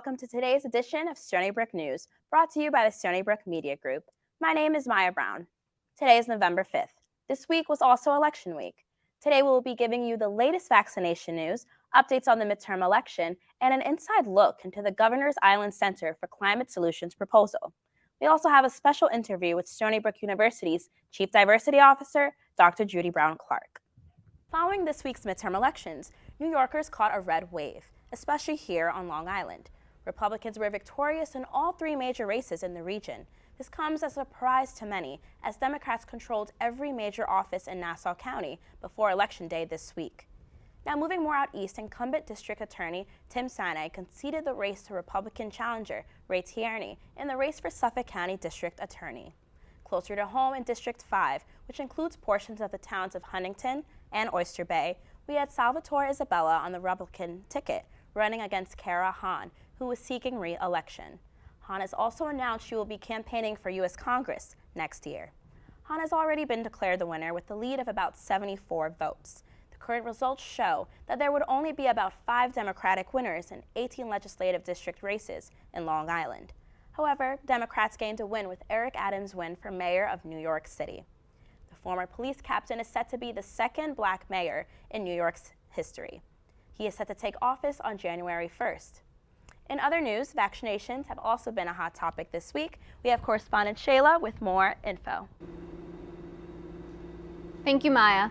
welcome to today's edition of Stony Brook News, brought to you by the Stony Brook Media Group. My name is Maya Brown. Today is November 5th. This week was also election week. Today we will be giving you the latest vaccination news, updates on the midterm election, and an inside look into the Governor's Island Center for Climate Solutions proposal. We also have a special interview with Stony Brook University's Chief Diversity Officer, Dr. Judy Brown-Clark. Following this week's midterm elections, New Yorkers caught a red wave, especially here on Long Island. Republicans were victorious in all three major races in the region. This comes as a surprise to many, as Democrats controlled every major office in Nassau County before Election Day this week. Now, moving more out east, incumbent District Attorney Tim Stony conceded the race to Republican challenger Ray Tierney in the race for Suffolk County District Attorney. Closer to home in District 5, which includes portions of the towns of Huntington and Oyster Bay, we had Salvatore Isabella on the Republican ticket, running against Kara Hahn, who was seeking re-election. Hahn has also announced she will be campaigning for U.S. Congress next year. Hahn has already been declared the winner with a lead of about 74 votes. The current results show that there would only be about 5 Democratic winners in 18 legislative district races in Long Island. However, Democrats gained a win with Eric Adams' win for mayor of New York City. The former police captain is set to be the second black mayor in New York's history. He is set to take office on January 1st. In other news, vaccinations have also been a hot topic this week. We have correspondent Shayla with more info. Thank you, Maya.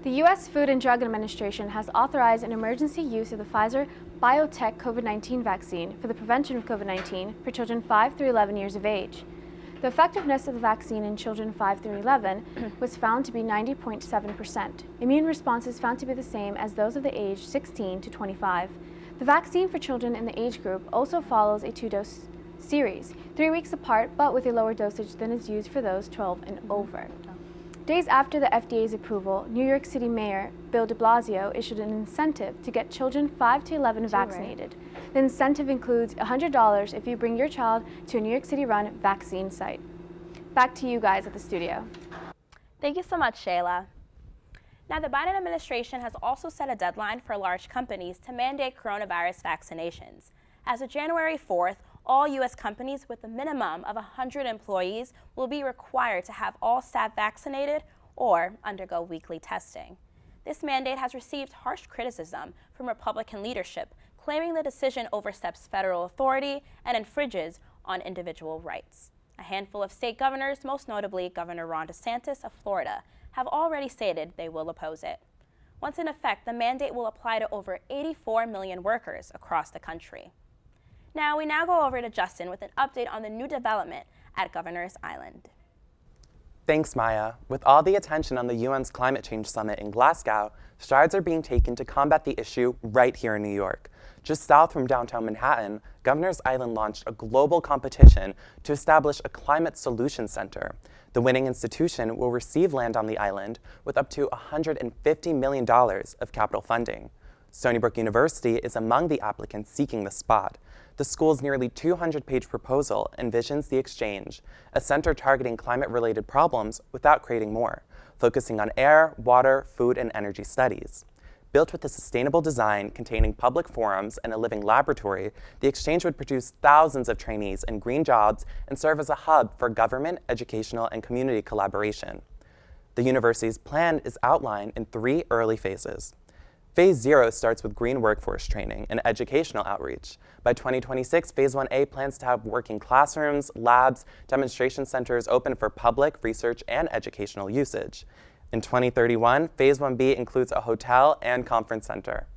The U.S. Food and Drug Administration has authorized an emergency use of the Pfizer BioNTech COVID-19 vaccine for the prevention of COVID-19 for children 5 through 11 years of age. The effectiveness of the vaccine in children 5 through 11 was found to be 90.7%. Immune responses found to be the same as those of the age 16 to 25. The vaccine for children in the age group also follows a 2-dose series, 3 weeks apart, but with a lower dosage than is used for those 12 and over. Days after the FDA's approval, New York City Mayor Bill de Blasio issued an incentive to get children 5 to 11 vaccinated. The incentive includes $100 if you bring your child to a New York City-run vaccine site. Back to you guys at the studio. Thank you so much, Shayla. Now, the Biden administration has also set a deadline for large companies to mandate coronavirus vaccinations. As of January 4th, all U.S. companies with a minimum of 100 employees will be required to have all staff vaccinated or undergo weekly testing. This mandate has received harsh criticism from Republican leadership, claiming the decision oversteps federal authority and infringes on individual rights. A handful of state governors, most notably Governor Ron DeSantis of Florida, have already stated they will oppose it. Once in effect, the mandate will apply to over 84 million workers across the country. We now go over to Justin with an update on the new development at Governor's Island. Thanks, Maya. With all the attention on the UN's Climate Change Summit in Glasgow, strides are being taken to combat the issue right here in New York. Just south from downtown Manhattan, Governor's Island launched a global competition to establish a climate solution center. The winning institution will receive land on the island with up to $150 million of capital funding. Stony Brook University is among the applicants seeking the spot. The school's nearly 200-page proposal envisions the exchange, a center targeting climate-related problems without creating more, focusing on air, water, food, and energy studies. Built with a sustainable design containing public forums and a living laboratory, the exchange would produce thousands of trainees in green jobs and serve as a hub for government, educational, and community collaboration. The university's plan is outlined in 3 early phases. Phase 0 starts with green workforce training and educational outreach. By 2026, Phase 1A plans to have working classrooms, labs, demonstration centers open for public, research, and educational usage. In 2031, Phase 1B includes a hotel and conference center.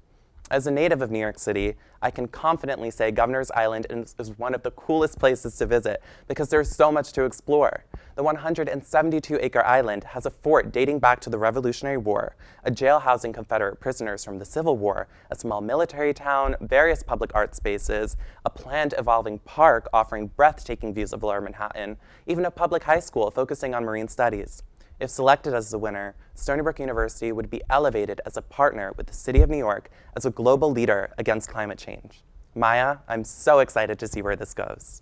As a native of New York City, I can confidently say Governor's Island is one of the coolest places to visit because there's so much to explore. The 172-acre island has a fort dating back to the Revolutionary War, a jail housing Confederate prisoners from the Civil War, a small military town, various public art spaces, a planned evolving park offering breathtaking views of Lower Manhattan, even a public high school focusing on marine studies. If selected as the winner, Stony Brook University would be elevated as a partner with the City of New York as a global leader against climate change. Maya, I'm so excited to see where this goes.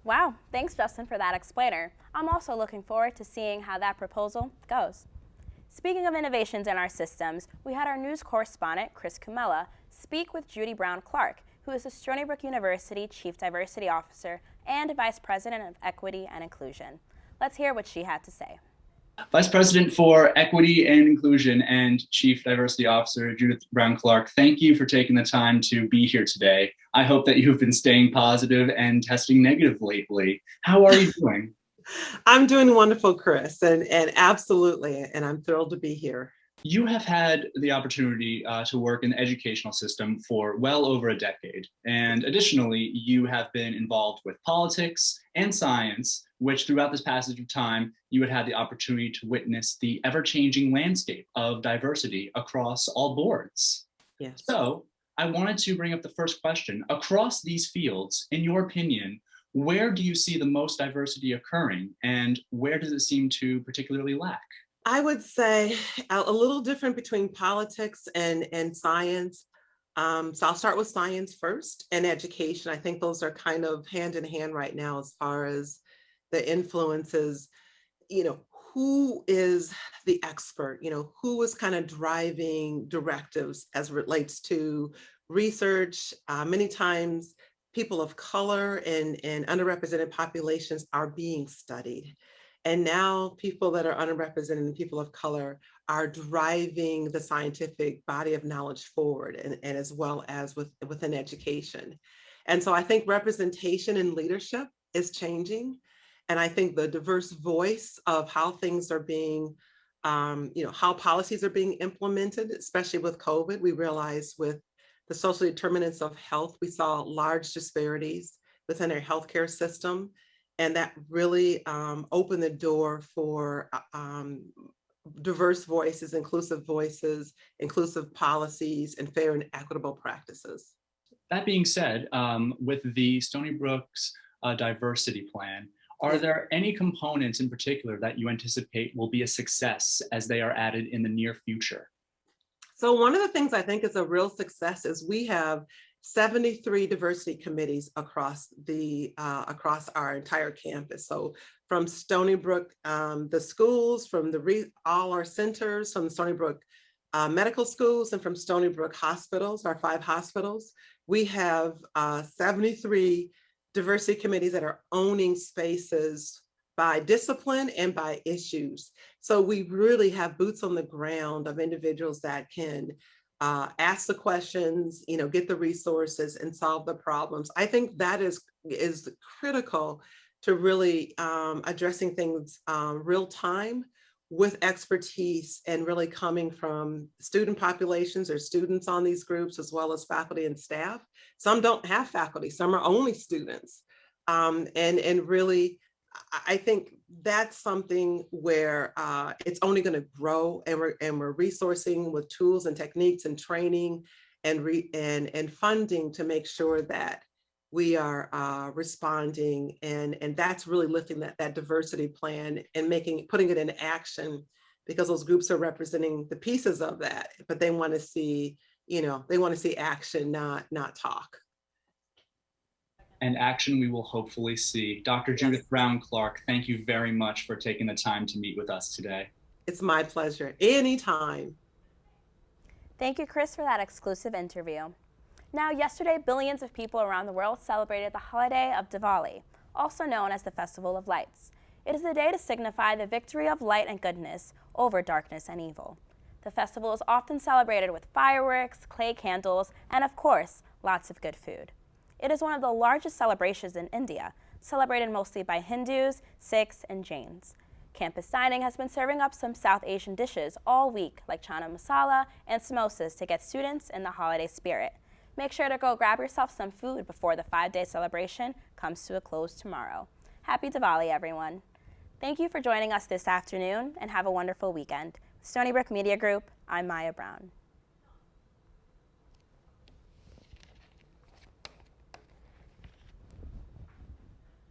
Wow, thanks Justin for that explainer. I'm also looking forward to seeing how that proposal goes. Speaking of innovations in our systems, we had our news correspondent, Chris Kumela, speak with Judy Brown-Clark, who is the Stony Brook University Chief Diversity Officer and Vice President of Equity and Inclusion. Let's hear what she had to say. Vice President for Equity and Inclusion and Chief Diversity Officer Judith Brown-Clark, thank you for taking the time to be here today. I hope that you've been staying positive and testing negative lately. How are you doing? I'm doing wonderful, Chris, and absolutely, and I'm thrilled to be here. You have had the opportunity to work in the educational system for well over a decade. And additionally, you have been involved with politics and science, which throughout this passage of time, you had the opportunity to witness the ever-changing landscape of diversity across all boards. Yes. So I wanted to bring up the first question. Across these fields, in your opinion, where do you see the most diversity occurring and where does it seem to particularly lack? I would say a little different between politics and science. So I'll start with science first and education. I think those are kind of hand in hand right now as far as the influences, who is the expert, who is kind of driving directives as it relates to research. Many times people of color and underrepresented populations are being studied. And now people that are underrepresented and people of color are driving the scientific body of knowledge forward and as well as within education. And so I think representation in leadership is changing. And I think the diverse voice of how things are being, how policies are being implemented, especially with COVID, we realized with the social determinants of health, we saw large disparities within our healthcare system. And that really opened the door for diverse voices, inclusive policies, and fair and equitable practices. That being said, with the Stony Brook's diversity plan, are there any components in particular that you anticipate will be a success as they are added in the near future? So one of the things I think is a real success is we have 73 diversity committees across our entire campus. So from Stony Brook, the schools, from all our centers, from the Stony Brook medical schools, and from Stony Brook hospitals, our 5 hospitals, we have 73 diversity committees that are owning spaces by discipline and by issues. So we really have boots on the ground of individuals that can ask the questions, get the resources and solve the problems. I think that is critical to really addressing things real time with expertise and really coming from student populations or students on these groups, as well as faculty and staff. Some don't have faculty, some are only students. And really, I think that's something where it's only going to grow, and we're resourcing with tools and techniques and training and funding to make sure that we are responding, and that's really lifting that diversity plan and putting it into action, because those groups are representing the pieces of that, but they want to see action, not talk. And action we will hopefully see. Dr. Judith Brown-Clark, thank you very much for taking the time to meet with us today. It's my pleasure, anytime. Thank you, Chris, for that exclusive interview. Now, yesterday, billions of people around the world celebrated the holiday of Diwali, also known as the Festival of Lights. It is a day to signify the victory of light and goodness over darkness and evil. The festival is often celebrated with fireworks, clay candles, and of course, lots of good food. It is one of the largest celebrations in India, celebrated mostly by Hindus, Sikhs, and Jains. Campus dining has been serving up some South Asian dishes all week, like chana masala and samosas, to get students in the holiday spirit. Make sure to go grab yourself some food before the 5-day celebration comes to a close tomorrow. Happy Diwali, everyone. Thank you for joining us this afternoon, and have a wonderful weekend. Stony Brook Media Group, I'm Maya Brown.